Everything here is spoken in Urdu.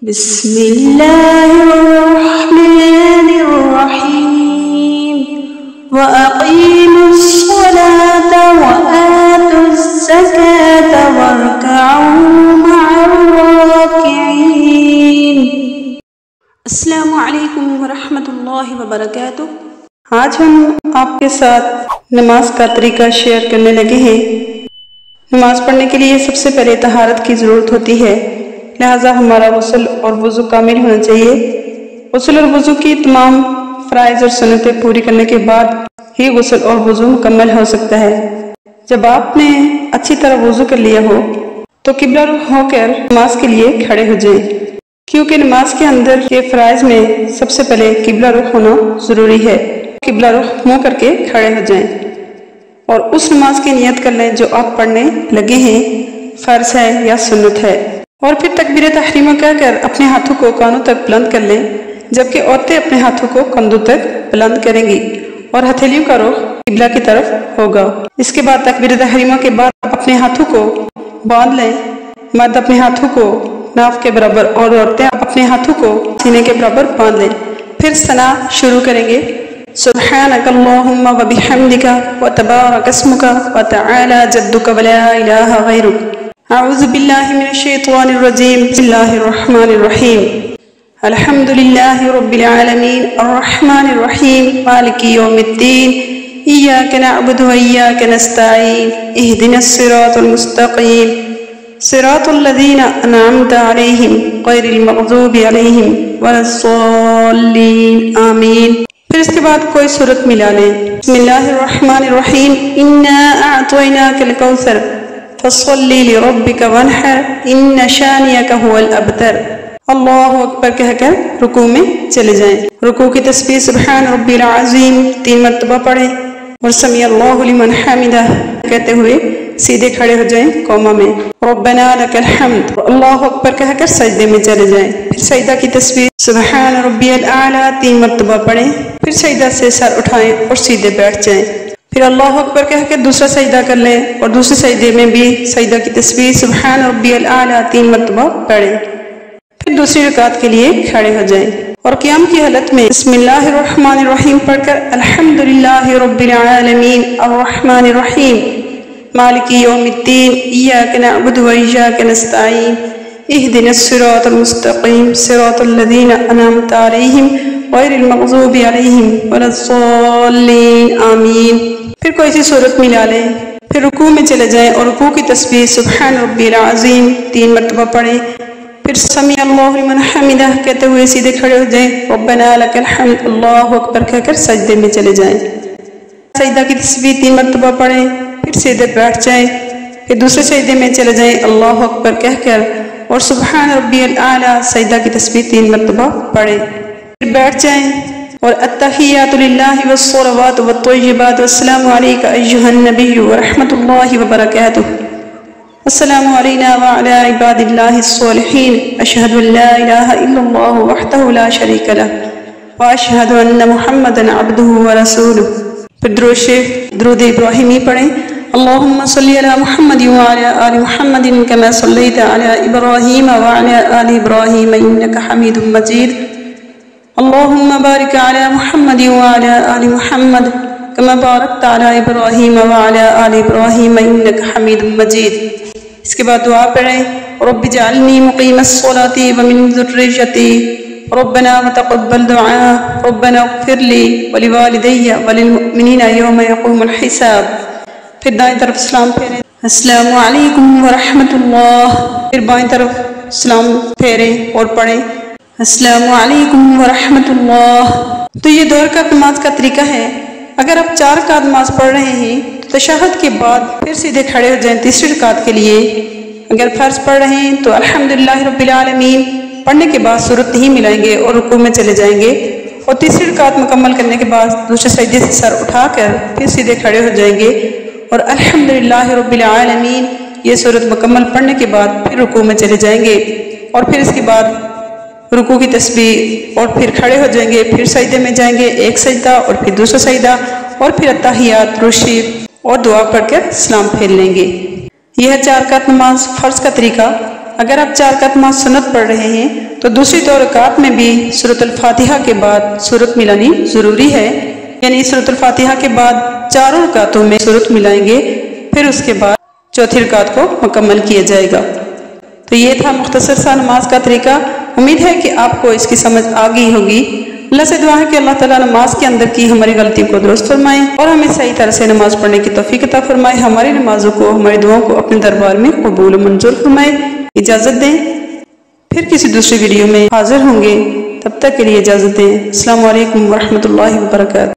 بسم الله الرحمن الرحيم وأقيموا الصلاة وآتوا الزكاة واركعوا مع الراكعين۔ السلام علیکم ورحمۃ اللہ وبرکاتہ۔ آج ہم آپ کے ساتھ نماز کا طریقہ شیئر کرنے لگے ہیں۔ نماز پڑھنے کے لیے سب سے پہلے طہارت کی ضرورت ہوتی ہے، لہٰذا ہمارا غسل اور وضو کامل ہونا چاہیے۔ غسل اور وضو کی تمام فرائض اور سنتیں پوری کرنے کے بعد ہی غسل اور وضو مکمل ہو سکتا ہے۔ جب آپ نے اچھی طرح وضو کر لیا ہو تو قبلہ رخ ہو کر نماز کے لیے کھڑے ہو جائیں، کیونکہ نماز کے اندر کے فرائض میں سب سے پہلے قبلہ رخ ہونا ضروری ہے۔ قبلہ رخ منہ کر کے کھڑے ہو جائیں اور اس نماز کی نیت کر لیں جو آپ پڑھنے لگے ہیں، فرض ہے یا سنت ہے، اور پھر تکبیر تحریمہ کہہ کر اپنے ہاتھوں کو کانوں تک بلند کر لیں، جبکہ عورتیں اپنے ہاتھوں کو کندھوں تک بلند کریں گی اور ہتھیلیوں کا رخ قبلہ کی طرف ہوگا۔ اس کے بعد تکبیر تحریمہ کے بعد اپنے ہاتھوں کو باندھ لیں۔ مرد اپنے ہاتھوں کو ناف کے برابر اور عورتیں اپنے ہاتھوں کو سینے کے برابر باندھ لیں۔ پھر ثنا شروع کریں گے، سبحانک اللہم وبحمدک وتبارک اسمک وتعالی جدک ولا الہ غیرک، اعوذ باللہ من الشیطان الرجیم، بسم اللہ الرحمن الرحیم، الحمد للہ رب العالمین الرحمن الرحیم مالک یوم الدین، ایاک نعبد و ایاک نستعین، اہدنا الصراط المستقیم، صراط الذین انعمت علیہم غیر المغضوب علیہم ولا الضالین، آمین۔ پھر اس کے بعد کوئی سورت ملا لیں، بسم اللہ الرحمن الرحیم، انا اعطیناک الکوثر فصلی لربک وانحر ان شانئک هو الابتر۔ اللہ اکبر کہہ کر رکوع میں چلے جائیں۔ رکوع کی تسبیح سبحان ربی العظیم 3 مرتبہ پڑھیں اور سمیع اللہ لمن حمدہ کہتے ہوئے سیدھے کھڑے ہو جائیں قوما میں، ربنا لک الحمد، اللہ اکبر کہہ کر سجدے میں چلے جائیں۔ پھر سجدہ کی تسبیح سبحان ربی الاعلیٰ 3 مرتبہ پڑھیں، پھر سجدہ سے سر اٹھائیں اور سیدھے بیٹھ جائیں۔ پھر اللہ اکبر کہہ کر دوسرا سجدہ کر لیں اور دوسرے سجدے میں بھی سجدہ کی تسبیح سبحان ربی الاعلیٰ 3 مرتبہ پڑھیں۔ پھر دوسری رکعت کے لیے کھڑے ہو جائیں اور قیام کی حالت میں بسم اللہ الرحمن الرحیم پڑھ کر الحمدللہ رب العالمین الرحمن الرحیم مالک یوم الدین ایاک نعبد و ایاک نستعین اہدنا الصراط المستقیم صراط الذین انعمت علیہم غیر المغضوب علیہم ولا الضالین، آمین۔ پھر کوئی سی صورت ملا لیں، پھر رکوع میں چلے جائیں اور رکوع کی تسبیح سبحان ربی العظیم 3 مرتبہ پڑھیں، پھر سمیع اللہ لمن حمدہ کہتے ہوئے سیدھے کھڑے ہو جائیں، ربنا لک الحمد، اللہ اکبر کہہ کر سجدے میں چلے جائیں۔ سجدہ کی تسبیح 3 مرتبہ پڑھیں، پھر سیدھے بیٹھ جائیں، پھر دوسرے سجدے میں چلے جائیں اللہ اکبر کہہ کر اور سبحان ربی الاعلیٰ سجدہ کی تسبیح 3 مرتبہ پڑھیں، پھر بیٹھ جائیں اور التحیات للہ والصلوات والطیبات والسلام علیک ایہا النبی ورحمۃ اللہ وبرکاتہ، السلام علینا وعلی عباد اللہ الصالحین، اشہد ان لا الہ الا اللہ وحدہ لا شریک لہ واشہد ان محمدا عبدہ ورسولہ۔ پھر درود ابراہیمی پڑھیں، اللہم صلی علی محمد وعلی آل محمد کما صلیت علی ابراہیم وعلی آل ابراہیم انک حمید مجید، اللہم بارک علی محمد وعلی آل محمد کما بارکت علی ابراہیم وعلی آل ابراہیم انک حمید مجید۔ اس کے بعد دعا پڑھیں، رب اجعلنی مقیم الصلاۃ ومن ذریتی ربنا وتقبل دعاء ربنا اغفر لی ولوالدی وللمؤمنین یوم یقوم الحساب۔ پھر دائیں طرف سلام پھیریں، السلام علیکم ورحمۃ اللہ، پھر بائیں طرف سلام پھیریں اور پڑھیں السلام علیکم ورحمۃ اللہ۔ تو یہ 2 رکعت نماز کا طریقہ ہے۔ اگر آپ 4 رکعت نماز پڑھ رہے ہیں تو تشہد کے بعد پھر سیدھے کھڑے ہو جائیں تیسری رکعت کے لیے۔ اگر فرض پڑھ رہے ہیں تو الحمدللہ رب العالمین پڑھنے کے بعد سورت نہیں ملائیں گے اور رکوع میں چلے جائیں گے، اور تیسری رکعت مکمل کرنے کے بعد دوسرے سجدے سے سر اٹھا کر پھر سیدھے کھڑے ہو جائیں گے اور الحمدللہ رب العالمین یہ سورت مکمل پڑھنے کے بعد پھر رکوع میں چلے جائیں گے، اور پھر اس کے بعد رکوع کی تسبیح اور پھر کھڑے ہو جائیں گے، پھر سجدے میں جائیں گے، ایک سجدہ اور پھر دوسرا سجدہ، اور پھر التحیات درود اور دعا پڑھ کر سلام پھیر لیں گے۔ یہ ہے 4 رکعت نماز فرض کا طریقہ۔ اگر آپ 4 رکعت نماز سنت پڑھ رہے ہیں تو دوسری 2 رکعات میں بھی سورۃ الفاتحہ کے بعد سورت ملانی ضروری ہے، یعنی سورۃ الفاتحہ کے بعد 4 رکعتوں میں سورت ملائیں گے، پھر اس کے بعد چوتھی رکعت کو مکمل کیا جائے گا۔ تو یہ تھا مختصر سا نماز کا طریقہ۔ امید ہے کہ آپ کو اس کی سمجھ آ گئی ہوگی۔ اللہ سے دعا ہے کہ اللہ تعالیٰ نماز کے اندر کی ہماری غلطیوں کو درست فرمائے اور ہمیں صحیح طرح سے نماز پڑھنے کی توفیق عطا فرمائے، ہماری نمازوں کو، ہماری دعاؤں کو اپنے دربار میں قبول و منظور فرمائے۔ اجازت دیں، پھر کسی دوسری ویڈیو میں حاضر ہوں گے، تب تک کے لیے اجازت دیں۔ السلام علیکم ورحمۃ اللہ وبرکاتہ۔